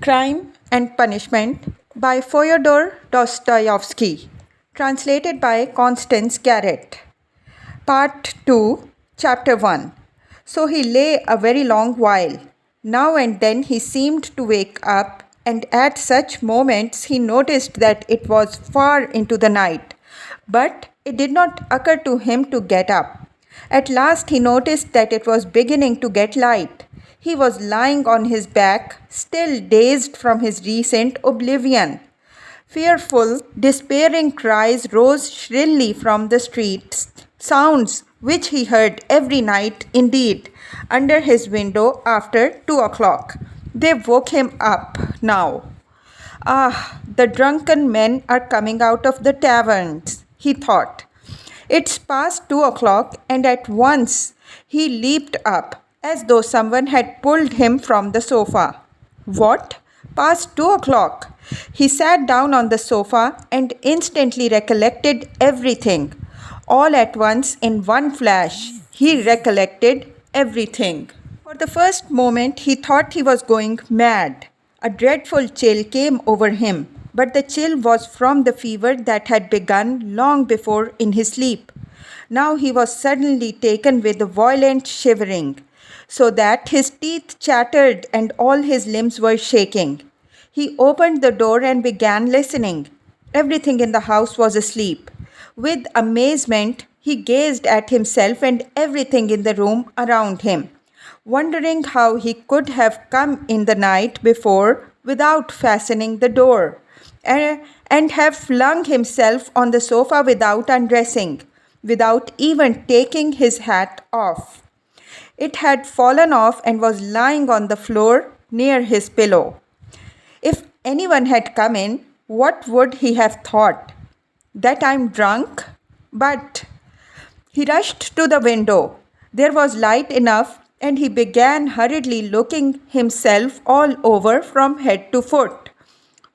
Crime and Punishment by Fyodor Dostoevsky, translated by Constance Garrett. Part 2, Chapter 1. So he lay a very long while. Now and then he seemed to wake up, and at such moments he noticed that it was far into the night. But it did not occur to him to get up. At last he noticed that it was beginning to get light. He was lying on his back, still dazed from his recent oblivion. Fearful, despairing cries rose shrilly from the streets, sounds which he heard every night, indeed, under his window after 2 o'clock. They woke him up now. Ah, the drunken men are coming out of the taverns, he thought. It's past 2 o'clock, and at once he leaped up, as though someone had pulled him from the sofa. What? Past 2 o'clock? He sat down on the sofa and instantly recollected everything. All at once, in one flash, he recollected everything. For the first moment, he thought he was going mad. A dreadful chill came over him, but the chill was from the fever that had begun long before in his sleep. Now he was suddenly taken with a violent shivering, so that his teeth chattered and all his limbs were shaking. He opened the door and began listening. Everything in the house was asleep. With amazement, he gazed at himself and everything in the room around him, wondering how he could have come in the night before without fastening the door, and have flung himself on the sofa without undressing, without even taking his hat off. It had fallen off and was lying on the floor near his pillow. If anyone had come in, what would he have thought? That I'm drunk? But he rushed to the window. There was light enough, and he began hurriedly looking himself all over from head to foot.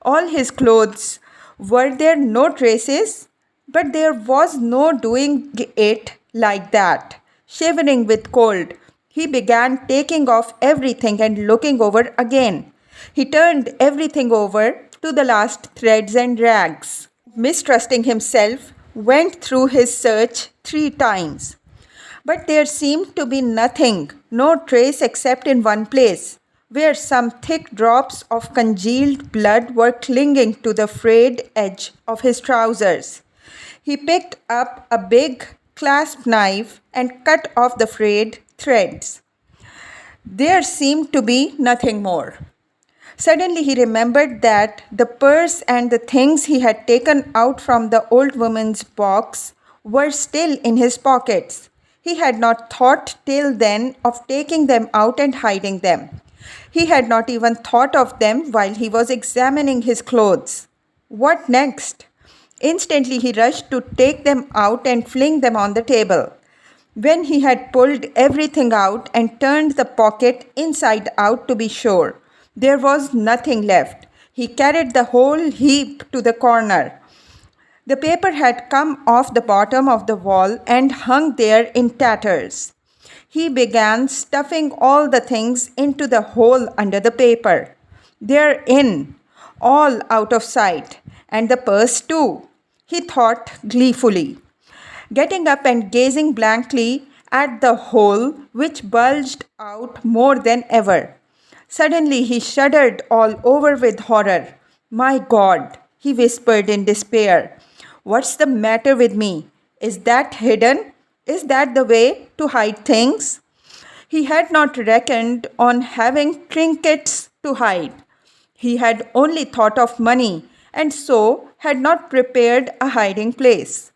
All his clothes. Were there no traces? But there was no doing it like that. Shivering with cold, he began taking off everything and looking over again. He turned everything over to the last threads and rags. Mistrusting himself, went through his search 3 times. But there seemed to be nothing, no trace except in one place, where some thick drops of congealed blood were clinging to the frayed edge of his trousers. He picked up a big clasp knife and cut off the frayed threads. There seemed to be nothing more. Suddenly he remembered that the purse and the things he had taken out from the old woman's box were still in his pockets. He had not thought till then of taking them out and hiding them. He had not even thought of them while he was examining his clothes. What next? Instantly he rushed to take them out and fling them on the table. When he had pulled everything out and turned the pocket inside out to be sure, there was nothing left. He carried the whole heap to the corner. The paper had come off the bottom of the wall and hung there in tatters. He began stuffing all the things into the hole under the paper. They're in, all out of sight, and the purse too, he thought gleefully, getting up and gazing blankly at the hole which bulged out more than ever. Suddenly he shuddered all over with horror. My God, he whispered in despair. What's the matter with me? Is that hidden? Is that the way to hide things? He had not reckoned on having trinkets to hide. He had only thought of money, and so had not prepared a hiding place.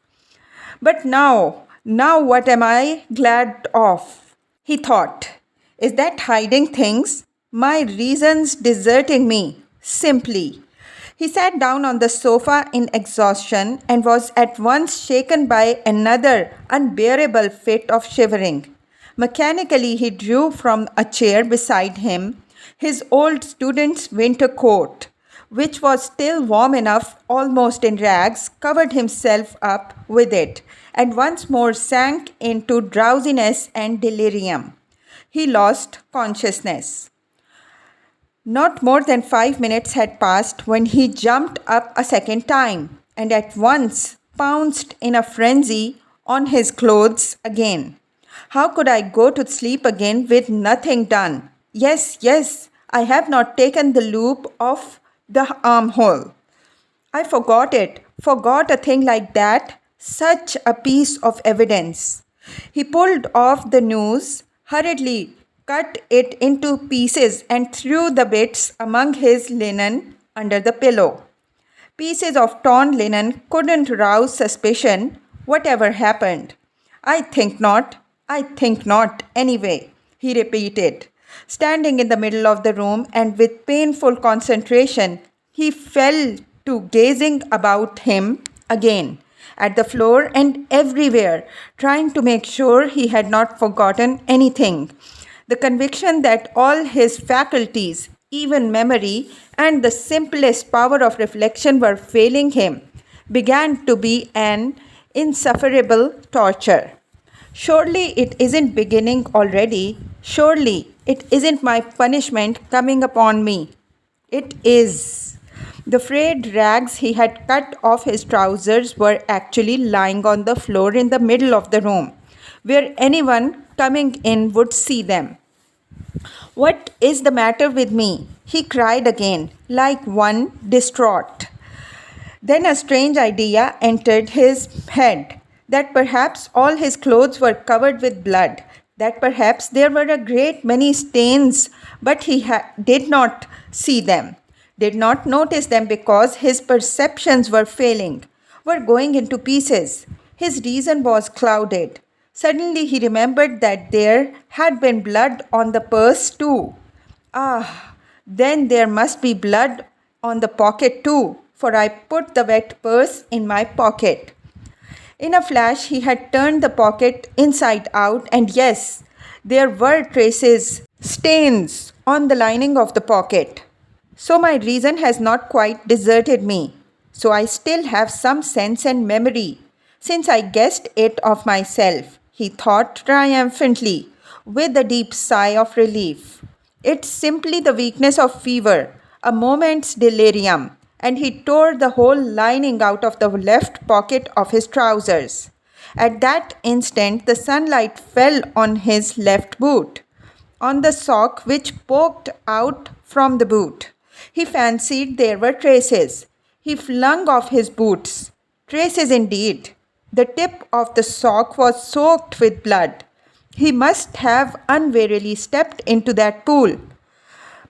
But now what am I glad of? He thought. Is that hiding things? My reasons deserting me, simply. He sat down on the sofa in exhaustion and was at once shaken by another unbearable fit of shivering. Mechanically he drew from a chair beside him his old student's winter coat, which was still warm enough, almost in rags, covered himself up with it, and once more sank into drowsiness and delirium. He lost consciousness. Not more than 5 minutes had passed when he jumped up a second time and at once pounced in a frenzy on his clothes again. How could I go to sleep again with nothing done? Yes, I have not taken the loop off the armhole. I forgot a thing like that, such a piece of evidence. He pulled off the noose, hurriedly cut it into pieces and threw the bits among his linen under the pillow. Pieces of torn linen couldn't rouse suspicion, whatever happened. I think not anyway, he repeated. Standing in the middle of the room and with painful concentration, he fell to gazing about him again, at the floor and everywhere, trying to make sure he had not forgotten anything. The conviction that all his faculties, even memory, and the simplest power of reflection were failing him began to be an insufferable torture. Surely it isn't beginning already. Surely it isn't my punishment coming upon me. It is. The frayed rags he had cut off his trousers were actually lying on the floor in the middle of the room, where anyone coming in would see them. What is the matter with me? He cried again, like one distraught. Then a strange idea entered his head, that perhaps all his clothes were covered with blood, that perhaps there were a great many stains, but he did not see them, did not notice them because his perceptions were failing, were going into pieces. His reason was clouded. Suddenly he remembered that there had been blood on the purse too. Ah, then there must be blood on the pocket too, for I put the wet purse in my pocket. In a flash he had turned the pocket inside out, and yes, there were traces, stains on the lining of the pocket. So my reason has not quite deserted me. So I still have some sense and memory, since I guessed it of myself, he thought triumphantly, with a deep sigh of relief. It's simply the weakness of fever, a moment's delirium, and he tore the whole lining out of the left pocket of his trousers. At that instant the sunlight fell on his left boot, on the sock which poked out from the boot. He fancied there were traces. He flung off his boots. Traces indeed. The tip of the sock was soaked with blood. He must have unwarily stepped into that pool.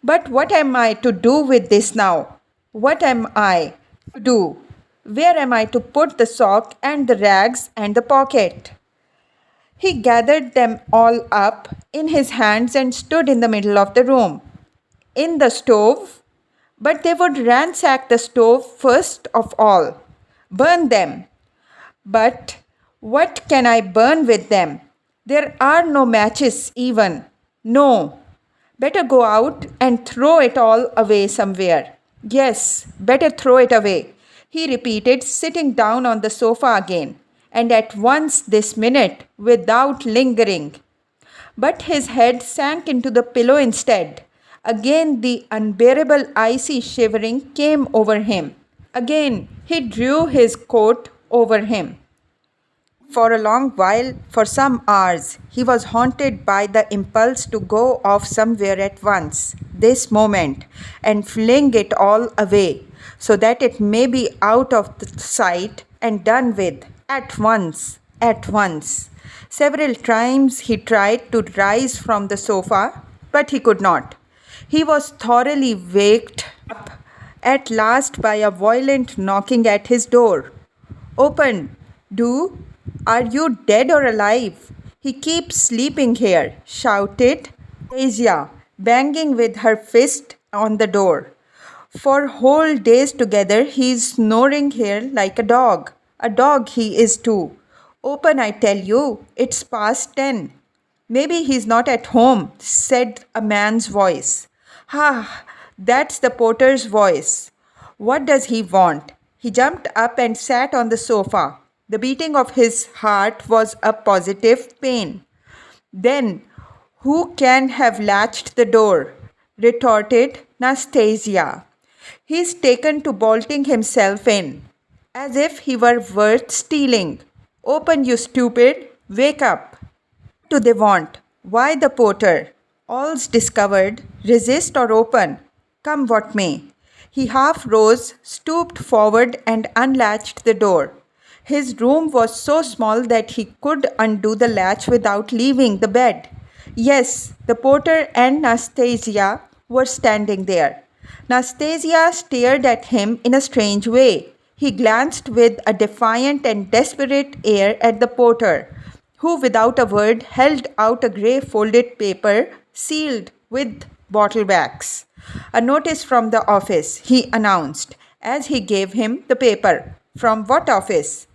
But what am I to do with this now? What am I to do? Where am I to put the sock and the rags and the pocket? He gathered them all up in his hands and stood in the middle of the room. In the stove? But they would ransack the stove first of all. Burn them. But what can I burn with them? There are no matches even. No. Better go out and throw it all away somewhere. Yes, better throw it away, he repeated, sitting down on the sofa again, and at once this minute, without lingering. But his head sank into the pillow instead. Again the unbearable icy shivering came over him. Again he drew his coat over him. For a long while, for some hours, he was haunted by the impulse to go off somewhere at once, this moment, and fling it all away, so that it may be out of sight and done with, at once. Several times he tried to rise from the sofa, but he could not. He was thoroughly waked up at last by a violent knocking at his door. Open, do! Are you dead or alive? He keeps sleeping here, shouted Asia, banging with her fist on the door. For whole days together he is snoring here like a dog. A dog he is too. Open, I tell you, it's past 10. Maybe he's not at home, said a man's voice. Ah, that's the porter's voice. What does he want? He jumped up and sat on the sofa. The beating of his heart was a positive pain. Then, who can have latched the door? Retorted Nastasia. He's taken to bolting himself in, as if he were worth stealing. Open, you stupid! Wake up! Do they want? Why the porter? All's discovered. Resist or open. Come what may. He half rose, stooped forward, and unlatched the door. His room was so small that he could undo the latch without leaving the bed. Yes, the porter and Nastasia were standing there. Nastasia stared at him in a strange way. He glanced with a defiant and desperate air at the porter, who without a word held out a grey folded paper sealed with bottle wax. A notice from the office, he announced, as he gave him the paper. From what office?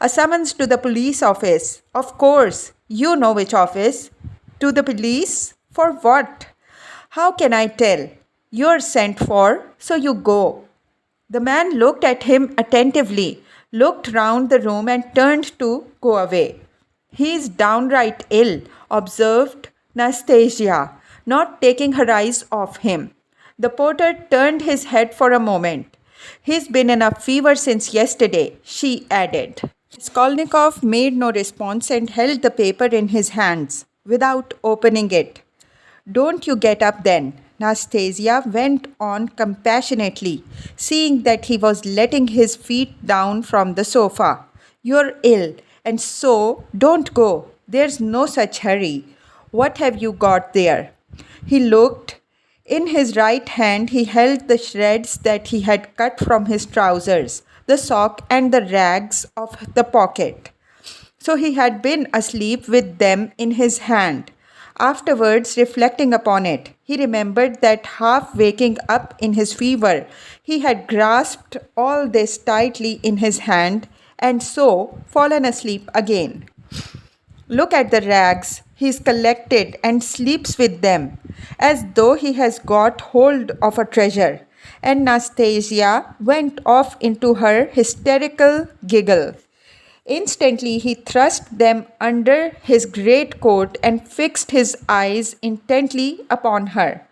A summons to the police office. Of course, you know which office. To the police? For what? How can I tell? You're sent for, so you go. The man looked at him attentively, looked round the room and turned to go away. He's downright ill, observed Nastasia, not taking her eyes off him. The porter turned his head for a moment. He's been in a fever since yesterday, she added. Raskolnikov made no response and held the paper in his hands without opening it. Don't you get up then, Nastasia went on compassionately, seeing that he was letting his feet down from the sofa. You're ill, and so don't go. There's no such hurry. What have you got there? He looked. In his right hand he held the shreds that he had cut from his trousers, the sock and the rags of the pocket. So he had been asleep with them in his hand. Afterwards, reflecting upon it, he remembered that half waking up in his fever, he had grasped all this tightly in his hand and so fallen asleep again. Look at the rags. He's collected and sleeps with them, as though he has got hold of a treasure. And Nastasia went off into her hysterical giggle. Instantly he thrust them under his greatcoat and fixed his eyes intently upon her.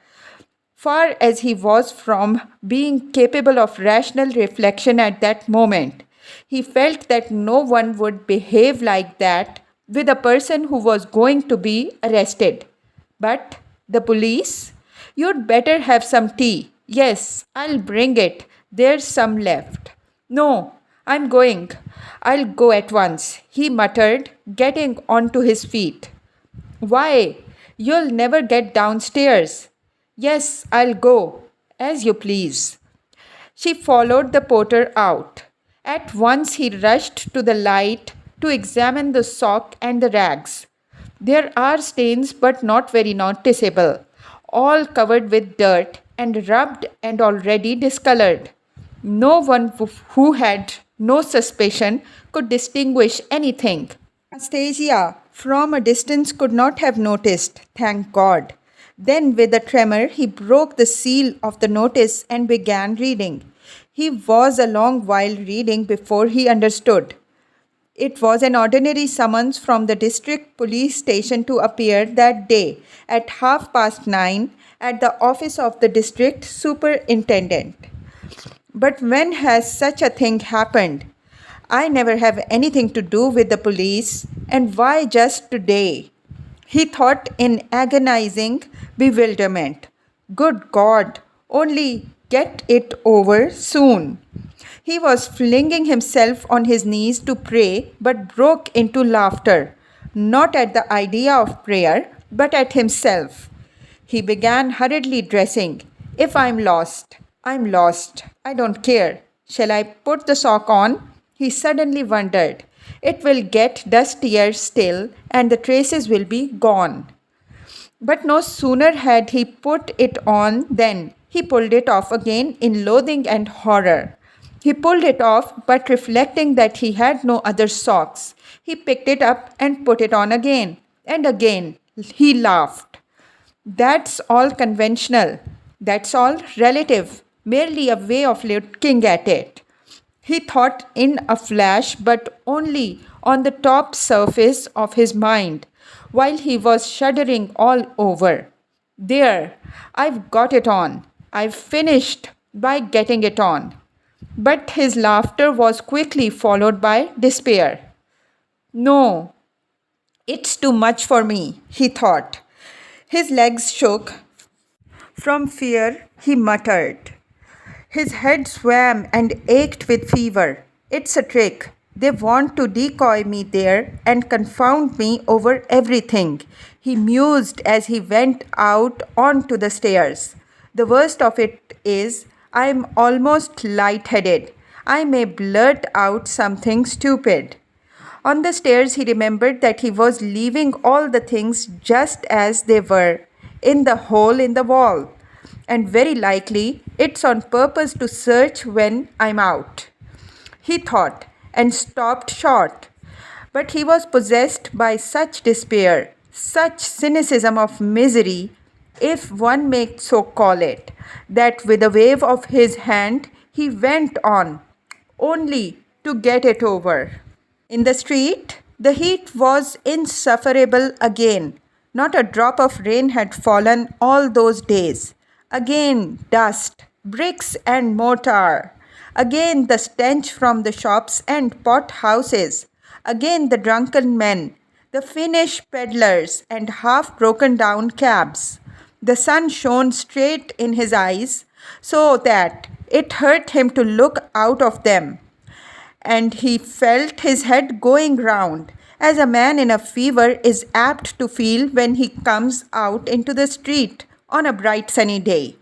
Far as he was from being capable of rational reflection at that moment, he felt that no one would behave like that with a person who was going to be arrested. But the police? You'd better have some tea. Yes, I'll bring it. There's some left. No, I'm going. I'll go at once, he muttered, getting onto his feet. Why? You'll never get downstairs. Yes, I'll go. As you please. She followed the porter out. At once he rushed to the light to examine the sock and the rags. There are stains, but not very noticeable, all covered with dirt and rubbed and already discolored. No one who had no suspicion could distinguish anything. Anastasia, from a distance, could not have noticed, thank God. Then, with a tremor, he broke the seal of the notice and began reading. He was a long while reading before he understood. It was an ordinary summons from the district police station to appear that day at 9:30 at the office of the district superintendent. But when has such a thing happened? I never have anything to do with the police, and why just today? He thought in agonizing bewilderment. Good God, only get it over soon. He was flinging himself on his knees to pray, but broke into laughter, not at the idea of prayer, but at himself. He began hurriedly dressing. If I'm lost, I'm lost. I don't care. Shall I put the sock on? He suddenly wondered. It will get dustier still, and the traces will be gone. But no sooner had he put it on than he pulled it off again in loathing and horror. He pulled it off, but reflecting that he had no other socks, he picked it up and put it on again. And again he laughed. That's all conventional. That's all relative. Merely a way of looking at it. He thought in a flash, but only on the top surface of his mind, while he was shuddering all over. There, I've got it on. I finished by getting it on. But his laughter was quickly followed by despair. No, it's too much for me, he thought. His legs shook. From fear, he muttered. His head swam and ached with fever. It's a trick. They want to decoy me there and confound me over everything, he mused as he went out onto the stairs. The worst of it is, I'm almost light-headed. I may blurt out something stupid. On the stairs, he remembered that he was leaving all the things just as they were, in the hole in the wall. And very likely it's on purpose to search when I'm out, he thought, and stopped short. But he was possessed by such despair, such cynicism of misery, if one may so call it, that with a wave of his hand he went on, only to get it over. In the street, the heat was insufferable again. Not a drop of rain had fallen all those days. Again dust, bricks and mortar. Again the stench from the shops and pot houses. Again the drunken men, the Finnish peddlers and half broken down cabs. The sun shone straight in his eyes so that it hurt him to look out of them. And he felt his head going round, as a man in a fever is apt to feel when he comes out into the street on a bright sunny day.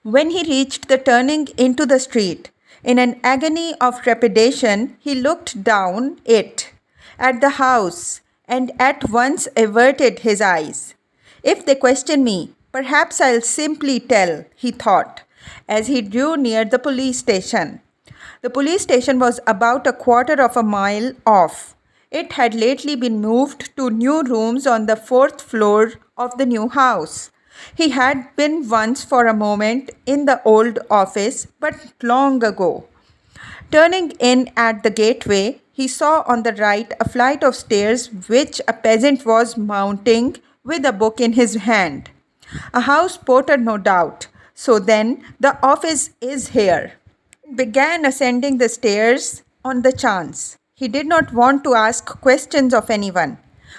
When he reached the turning into the street, in an agony of trepidation, he looked down it, at the house, and at once averted his eyes. If they question me, perhaps I'll simply tell, he thought, as he drew near the police station. The police station was about a quarter of a mile off. It had lately been moved to new rooms on the 4th floor of the new house. He had been once for a moment in the old office, but long ago. Turning in at the gateway, he saw on the right a flight of stairs which a peasant was mounting with a book in his hand. A house porter, no doubt. So then, the office is here. He began ascending the stairs on the chance. He did not want to ask questions of anyone.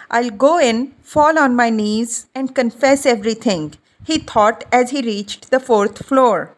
I'll go in, fall on my knees, and confess everything, he thought as he reached the 4th floor.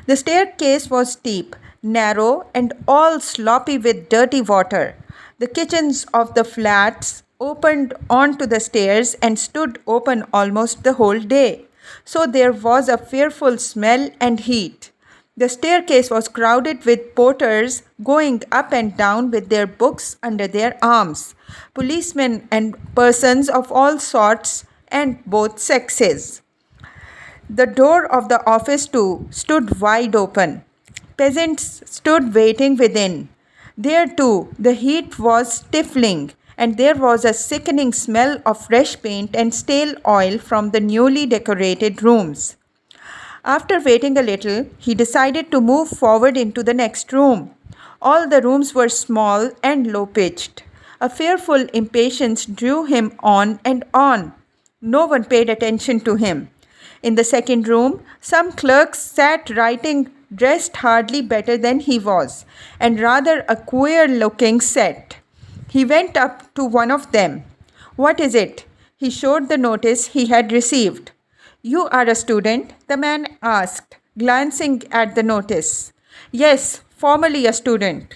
The staircase was steep, narrow, and all sloppy with dirty water. The kitchens of the flats opened onto the stairs and stood open almost the whole day, so there was a fearful smell and heat. The staircase was crowded with porters going up and down with their books under their arms, policemen and persons of all sorts and both sexes. The door of the office too stood wide open. Peasants stood waiting within. There too the heat was stifling, and there was a sickening smell of fresh paint and stale oil from the newly decorated rooms. After waiting a little, he decided to move forward into the next room. All the rooms were small and low-pitched. A fearful impatience drew him on and on. No one paid attention to him. In the second room, some clerks sat writing, dressed hardly better than he was, and rather a queer-looking set. He went up to one of them. "What is it?" He showed the notice he had received. "You are a student?" the man asked, glancing at the notice. "Yes, formerly a student."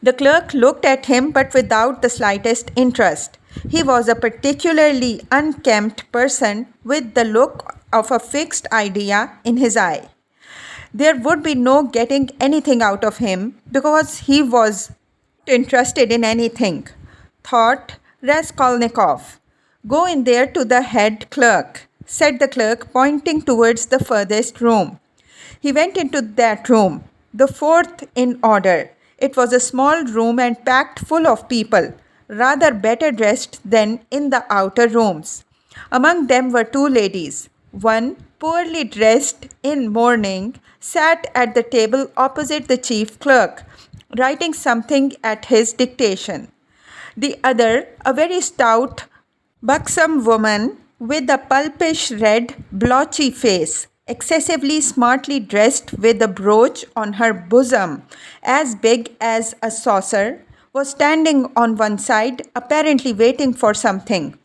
The clerk looked at him but without the slightest interest. He was a particularly unkempt person with the look of a fixed idea in his eye. There would be no getting anything out of him because he was not interested in anything, thought Raskolnikov. "Go in there to the head clerk," said the clerk, pointing towards the furthest room. He went into that room, the 4th in order. It was a small room and packed full of people, rather better dressed than in the outer rooms. Among them were 2 ladies. One, poorly dressed in mourning, sat at the table opposite the chief clerk, writing something at his dictation. The other, a very stout, buxom woman with a pulpish red, blotchy face, excessively smartly dressed with a brooch on her bosom as big as a saucer, was standing on one side, apparently waiting for something.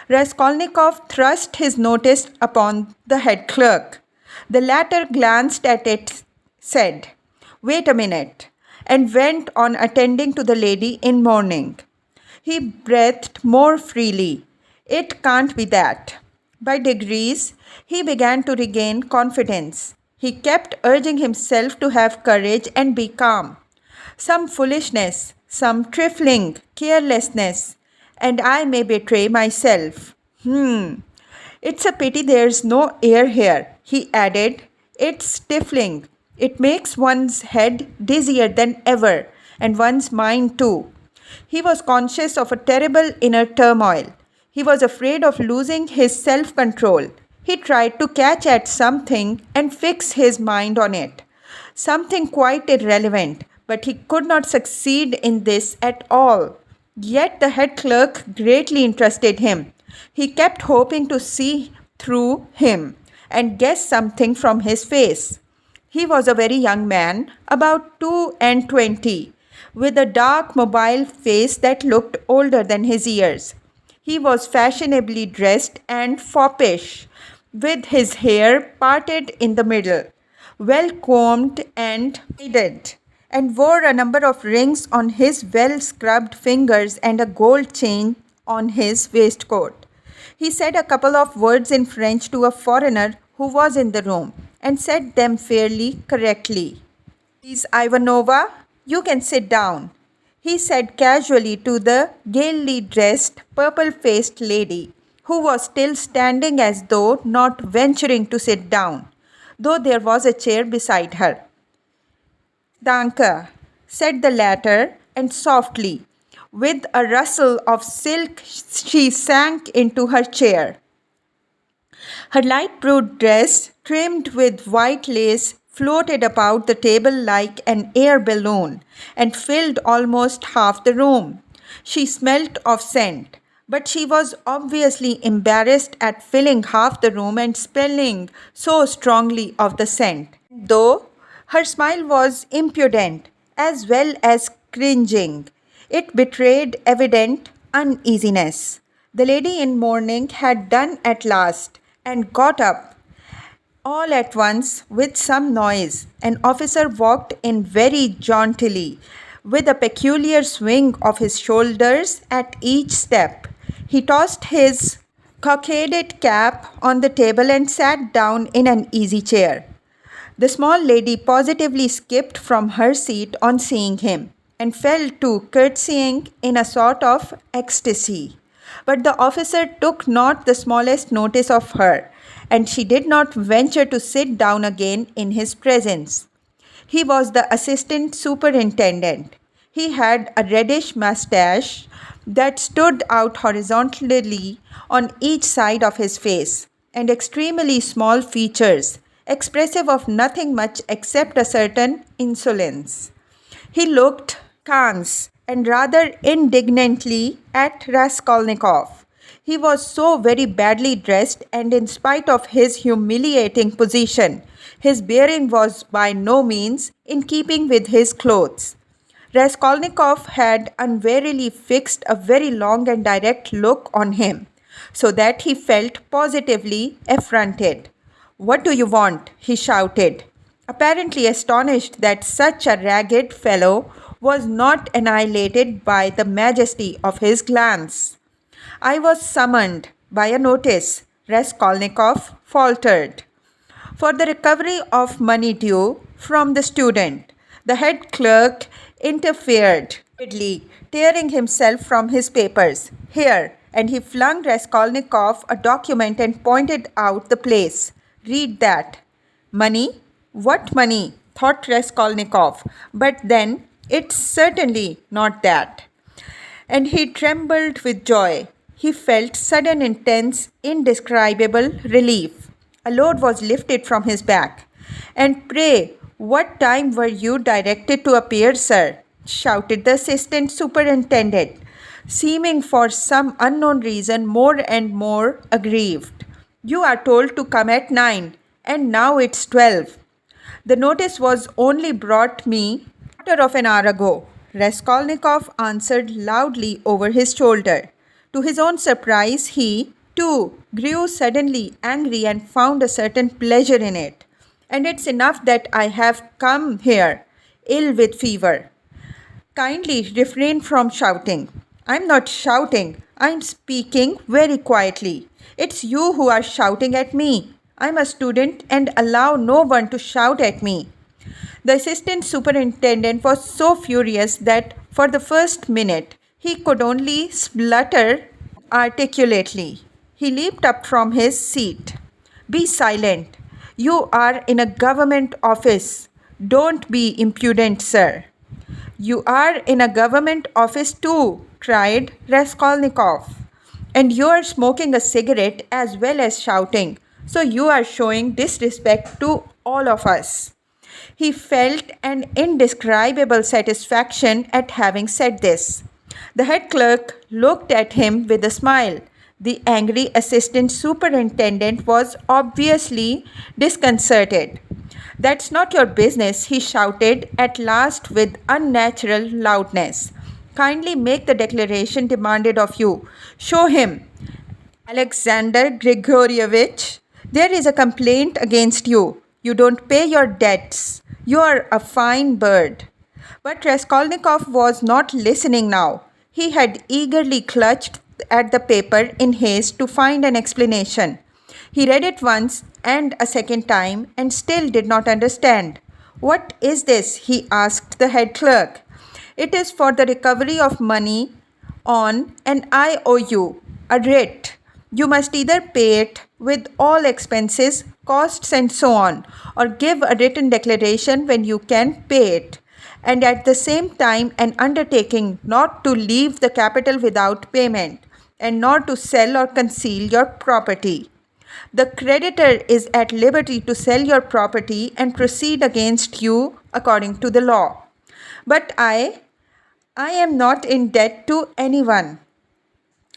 Raskolnikov thrust his notice upon the head clerk. The latter glanced at it, said, "Wait a minute," and went on attending to the lady in mourning. He breathed more freely. It can't be that. By degrees, he began to regain confidence. He kept urging himself to have courage and be calm. Some foolishness, some trifling carelessness, and I may betray myself. It's a pity there's no air here, he added. It's stifling. It makes one's head dizzier than ever, and one's mind too. He was conscious of a terrible inner turmoil. He was afraid of losing his self-control. He tried to catch at something and fix his mind on it. Something quite irrelevant, but he could not succeed in this at all. Yet the head clerk greatly interested him. He kept hoping to see through him and guess something from his face. He was a very young man, about 22, with a dark, mobile face that looked older than his years. He was fashionably dressed and foppish, with his hair parted in the middle, well combed and braided, and wore a number of rings on his well-scrubbed fingers and a gold chain on his waistcoat. He said a couple of words in French to a foreigner who was in the room, and said them fairly correctly. "Miss Ivanova, you can sit down," he said casually to the gaily dressed, purple-faced lady, who was still standing as though not venturing to sit down, though there was a chair beside her. "Danke," said the latter, and softly, with a rustle of silk, she sank into her chair. Her light blue dress, trimmed with white lace, floated about the table like an air balloon and filled almost half the room. She smelt of scent, but she was obviously embarrassed at filling half the room and smelling so strongly of the scent, though her smile was impudent as well as cringing. It betrayed evident uneasiness. The lady in mourning had done at last and got up. All at once, with some noise, an officer walked in very jauntily, with a peculiar swing of his shoulders at each step. He tossed his cockaded cap on the table and sat down in an easy chair. The small lady positively skipped from her seat on seeing him, and fell to curtsying in a sort of ecstasy. But the officer took not the smallest notice of her, and she did not venture to sit down again in his presence. He was the assistant superintendent. He had a reddish mustache that stood out horizontally on each side of his face, and extremely small features, expressive of nothing much except a certain insolence. He looked askance and rather indignantly at Raskolnikov. He was so very badly dressed, and in spite of his humiliating position, his bearing was by no means in keeping with his clothes. Raskolnikov had unwarily fixed a very long and direct look on him, so that he felt positively affronted. "What do you want?" he shouted, apparently astonished that such a ragged fellow was not annihilated by the majesty of his glance. "I was summoned by a notice," Raskolnikov faltered, "for the recovery of money due from the student." The head clerk interfered, tearing himself from his papers. "Here," and he flung Raskolnikov a document and pointed out the place. "Read that." "Money? What money?" thought Raskolnikov. "But then it's certainly not that." And he trembled with joy. He felt sudden, intense, indescribable relief. A load was lifted from his back. "And pray, what time were you directed to appear, sir?" shouted the assistant superintendent, seeming for some unknown reason more and more aggrieved. "You are told to come at 9. and now it's 12. The notice was only brought me quarter of an hour ago, Raskolnikov answered loudly over his shoulder. To his own surprise, he, too, grew suddenly angry and found a certain pleasure in it. And it's enough that I have come here, ill with fever. Kindly refrain from shouting. I'm not shouting, I'm speaking very quietly. It's you who are shouting at me. I'm a student and allow no one to shout at me. The assistant superintendent was so furious that for the first minute he could only splutter articulately. He leaped up from his seat. Be silent. You are in a government office. Don't be impudent, sir. You are in a government office too, cried Raskolnikov. And you are smoking a cigarette as well as shouting. So you are showing disrespect to all of us. He felt an indescribable satisfaction at having said this. The head clerk looked at him with a smile. The angry assistant superintendent was obviously disconcerted. That's not your business, he shouted at last with unnatural loudness. Kindly make the declaration demanded of you. Show him. Alexander Grigorievich, there is a complaint against you. You don't pay your debts. You are a fine bird. But Raskolnikov was not listening now. He had eagerly clutched at the paper in haste to find an explanation. He read it once and a second time and still did not understand. What is this? He asked the head clerk. It is for the recovery of money on an IOU, a writ. You must either pay it with all expenses, costs and so on, or give a written declaration when you can pay it, and at the same time an undertaking not to leave the capital without payment, and not to sell or conceal your property. The creditor is at liberty to sell your property and proceed against you according to the law. But I am not in debt to anyone.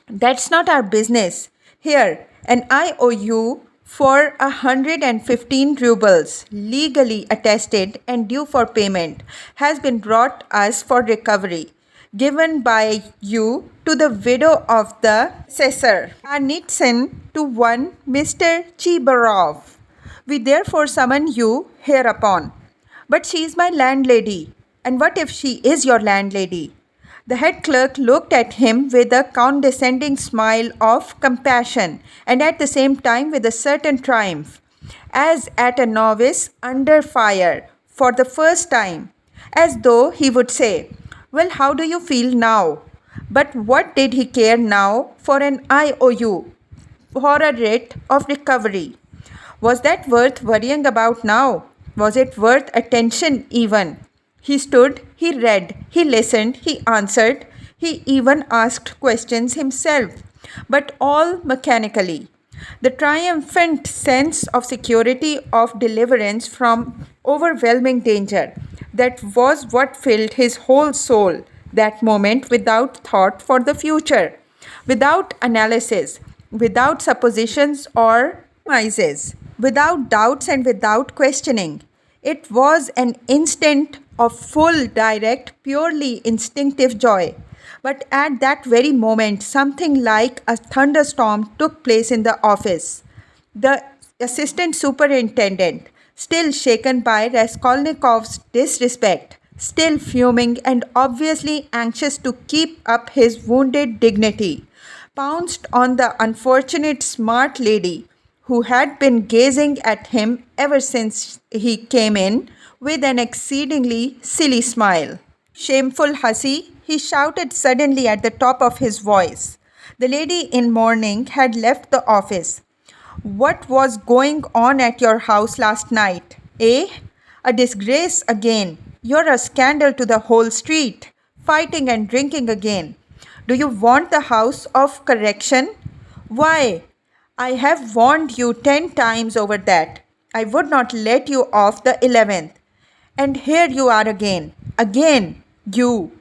That's not our business. Here, an IOU for 115 rubles, legally attested and due for payment, has been brought us for recovery, given by you to the widow of the assessor, Arnitsin, to one Mr. Chibarov. We therefore summon you hereupon. But she is my landlady. And what if she is your landlady? The head clerk looked at him with a condescending smile of compassion and at the same time with a certain triumph, as at a novice under fire for the first time, as though he would say, well, how do you feel now? But what did he care now for an IOU, for a writ of recovery? Was that worth worrying about now? Was it worth attention even? He stood, he read, he listened, he answered, he even asked questions himself, but all mechanically. The triumphant sense of security of deliverance from overwhelming danger, that was what filled his whole soul that moment, without thought for the future, without analysis, without suppositions or surmises, without doubts and without questioning. It was an instant of full, direct, purely instinctive joy. But at that very moment, something like a thunderstorm took place in the office. The assistant superintendent, still shaken by Raskolnikov's disrespect, still fuming and obviously anxious to keep up his wounded dignity, pounced on the unfortunate smart lady who had been gazing at him ever since he came in with an exceedingly silly smile. Shameful hussy, he shouted suddenly at the top of his voice. The lady in mourning had left the office. What was going on at your house last night? Eh? A disgrace again. You're a scandal to the whole street. Fighting and drinking again. Do you want the house of correction? Why, I have warned you 10 times over that. I would not let you off the 11th. And here you are again. Again. You.